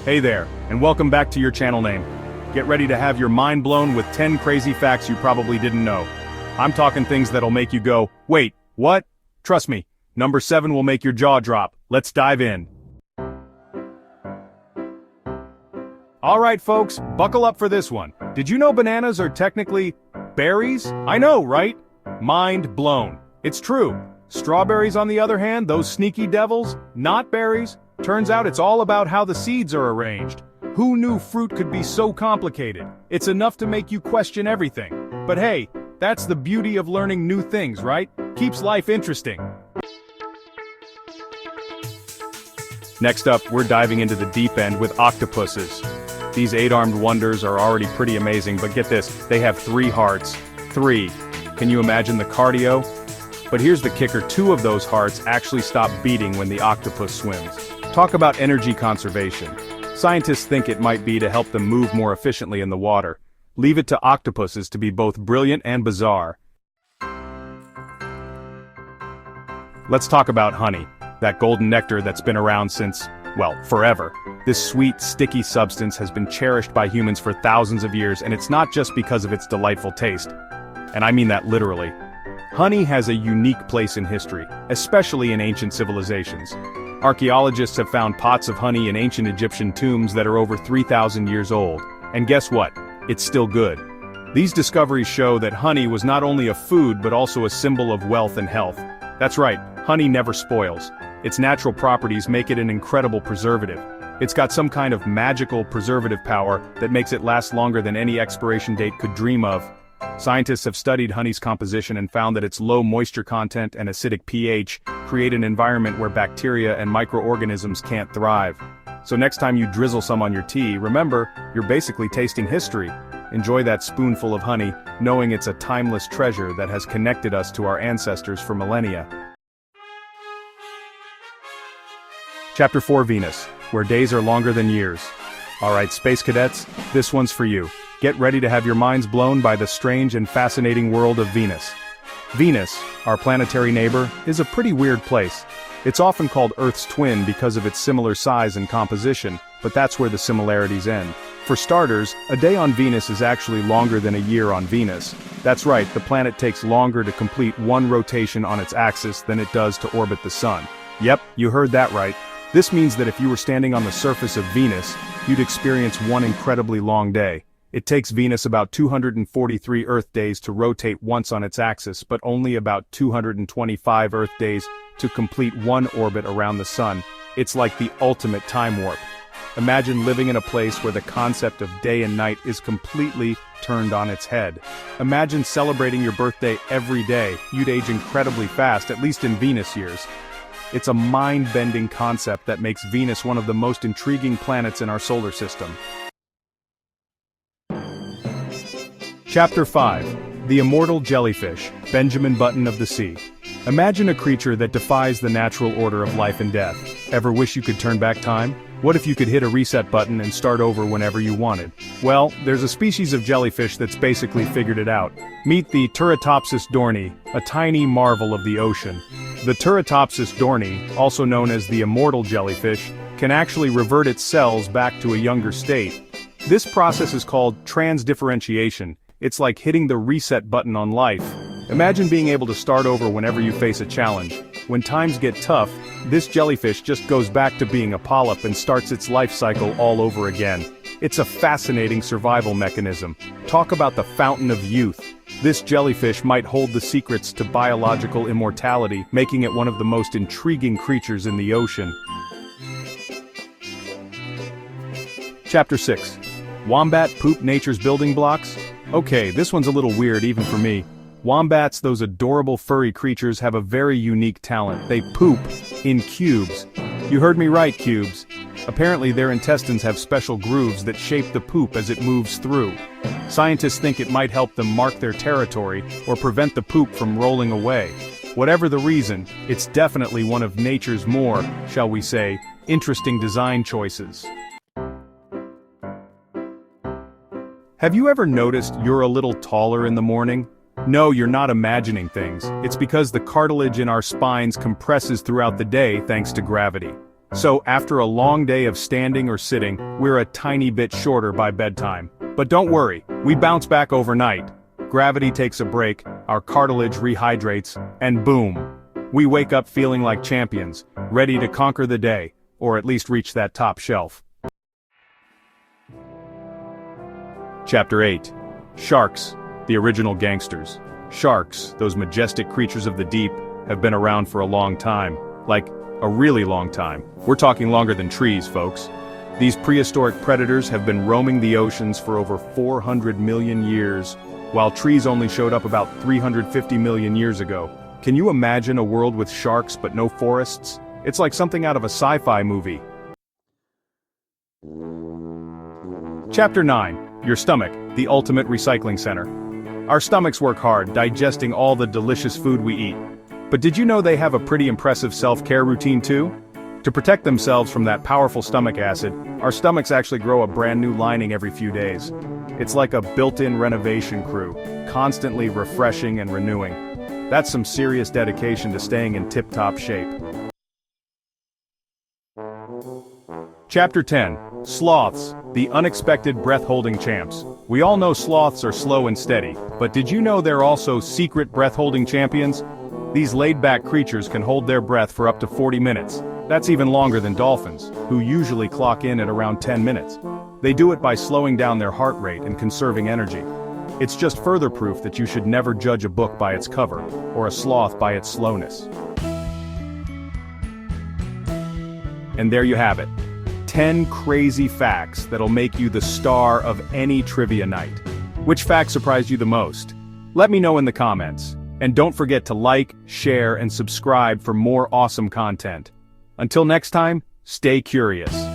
Hey there, and welcome back to your channel name. Get ready to have your mind blown with 10 crazy facts you probably didn't know. I'm talking things that'll make you go, wait, what? Trust me, number 7 will make your jaw drop. Let's dive in. Alright folks, buckle up for this one. Did you know bananas are technically berries? I know, right? Mind blown. It's true. Strawberries, on the other hand, those sneaky devils, not berries. Turns out it's all about how the seeds are arranged. Who knew fruit could be so complicated? It's enough to make you question everything. But hey, that's the beauty of learning new things, right? Keeps life interesting. Next up, we're diving into the deep end with octopuses. These 8-armed wonders are already pretty amazing, but get this, they have 3 hearts. 3. Can you imagine the cardio? But here's the kicker, 2 of those hearts actually stop beating when the octopus swims. Talk about energy conservation. Scientists think it might be to help them move more efficiently in the water. Leave it to octopuses to be both brilliant and bizarre. Let's talk about honey, that golden nectar that's been around since, well, forever. This sweet, sticky substance has been cherished by humans for thousands of years, and it's not just because of its delightful taste. And I mean that literally. Honey has a unique place in history, especially in ancient civilizations. Archaeologists have found pots of honey in ancient Egyptian tombs that are over 3,000 years old. And guess what? It's still good. These discoveries show that honey was not only a food but also a symbol of wealth and health. That's right, honey never spoils. Its natural properties make it an incredible preservative. It's got some kind of magical preservative power that makes it last longer than any expiration date could dream of. Scientists have studied honey's composition and found that its low moisture content and acidic pH create an environment where bacteria and microorganisms can't thrive. So next time you drizzle some on your tea, remember, you're basically tasting history. Enjoy that spoonful of honey, knowing it's a timeless treasure that has connected us to our ancestors for millennia. Chapter 4, Venus, where days are longer than years. Alright, space cadets, this one's for you. Get ready to have your minds blown by the strange and fascinating world of Venus. Venus, our planetary neighbor, is a pretty weird place. It's often called Earth's twin because of its similar size and composition, but that's where the similarities end. For starters, a day on Venus is actually longer than a year on Venus. That's right, the planet takes longer to complete one rotation on its axis than it does to orbit the sun. Yep, you heard that right. This means that if you were standing on the surface of Venus, you'd experience one incredibly long day. It takes Venus about 243 Earth days to rotate once on its axis, but only about 225 Earth days to complete one orbit around the sun. It's like the ultimate time warp. Imagine living in a place where the concept of day and night is completely turned on its head. Imagine celebrating your birthday every day. You'd age incredibly fast, at least in Venus years. It's a mind-bending concept that makes Venus one of the most intriguing planets in our solar system. Chapter 5. The Immortal Jellyfish, Benjamin Button of the Sea. Imagine a creature that defies the natural order of life and death. Ever wish you could turn back time? What if you could hit a reset button and start over whenever you wanted? Well, there's a species of jellyfish that's basically figured it out. Meet the Turritopsis dohrnii, a tiny marvel of the ocean. The Turritopsis dohrnii, also known as the immortal jellyfish, can actually revert its cells back to a younger state. This process is called transdifferentiation. It's like hitting the reset button on life. Imagine being able to start over whenever you face a challenge. When times get tough, this jellyfish just goes back to being a polyp and starts its life cycle all over again. It's a fascinating survival mechanism. Talk about the fountain of youth. This jellyfish might hold the secrets to biological immortality, making it one of the most intriguing creatures in the ocean. Chapter 6. Wombat poop nature's building blocks? Okay, this one's a little weird even for me. Wombats, those adorable furry creatures, have a very unique talent. They poop in cubes. You heard me right, cubes. Apparently their intestines have special grooves that shape the poop as it moves through. Scientists think it might help them mark their territory or prevent the poop from rolling away. Whatever the reason, it's definitely one of nature's more, shall we say, interesting design choices. Have you ever noticed you're a little taller in the morning? No, you're not imagining things. It's because the cartilage in our spines compresses throughout the day thanks to gravity. So after a long day of standing or sitting, we're a tiny bit shorter by bedtime. But don't worry, we bounce back overnight. Gravity takes a break, our cartilage rehydrates, and boom! We wake up feeling like champions, ready to conquer the day, or at least reach that top shelf. Chapter 8. Sharks, the original gangsters. Sharks, those majestic creatures of the deep, have been around for a long time. Like, a really long time. We're talking longer than trees, folks. These prehistoric predators have been roaming the oceans for over 400 million years, while trees only showed up about 350 million years ago. Can you imagine a world with sharks but no forests? It's like something out of a sci-fi movie. Chapter 9. Your stomach, the ultimate recycling center. Our stomachs work hard, digesting all the delicious food we eat. But did you know they have a pretty impressive self-care routine too? To protect themselves from that powerful stomach acid, our stomachs actually grow a brand new lining every few days. It's like a built-in renovation crew, constantly refreshing and renewing. That's some serious dedication to staying in tip-top shape. Chapter 10. Sloths, the unexpected breath-holding champs. We all know sloths are slow and steady, but did you know they're also secret breath-holding champions? These laid-back creatures can hold their breath for up to 40 minutes. That's even longer than dolphins, who usually clock in at around 10 minutes. They do it by slowing down their heart rate and conserving energy. It's just further proof that you should never judge a book by its cover, or a sloth by its slowness. And there you have it. 10 crazy facts that'll make you the star of any trivia night. Which fact surprised you the most? Let me know in the comments. And don't forget to like, share, and subscribe for more awesome content. Until next time, stay curious.